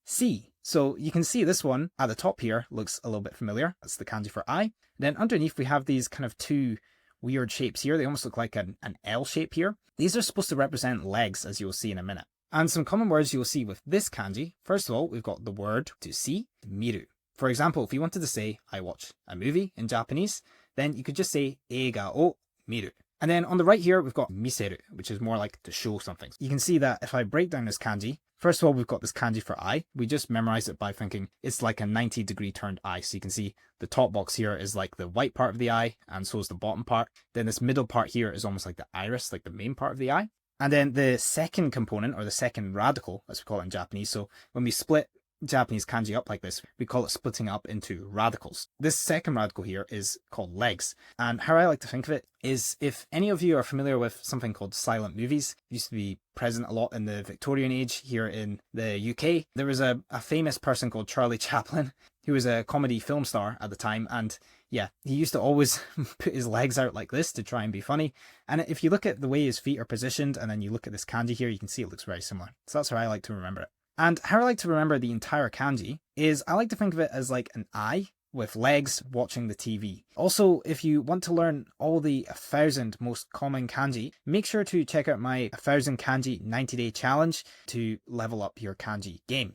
see. So you can see this one at the top here looks a little bit familiar. That's the kanji for eye. Then underneath we have these kind of two weird shapes here. They almost look like an L shape here. These are supposed to represent legs, as you'll see in a minute. And some common words you'll see with this kanji. First of all, we've got the word to see, miru. For example, if you wanted to say, I watch a movie in Japanese, then you could just say, eiga o miru. And then on the right here, we've got miseru, which is more like to show something. You can see that if I break down this kanji, first of all, we've got this kanji for eye. We just memorize it by thinking it's like a 90-degree turned eye. So you can see the top box here is like the white part of the eye, and so is the bottom part. Then this middle part here is almost like the iris, like the main part of the eye. And then the second component, or the second radical, as we call it in Japanese. So when we split Japanese kanji up like this, we call it splitting up into radicals. This second radical here is called legs. And how I like to think of it is, if any of you are familiar with something called silent movies, it used to be present a lot in the Victorian age here in the UK. There was a famous person called Charlie Chaplin, who was a comedy film star at the time, and yeah, he used to always put his legs out like this to try and be funny. And if you look at the way his feet are positioned, and then you look at this kanji here, you can see it looks very similar. So that's how I like to remember it. And how I like to remember the entire kanji is I like to think of it as like an eye with legs watching the TV. Also, if you want to learn all the 1,000 most common kanji, make sure to check out my 1,000 kanji 90-day challenge to level up your kanji game.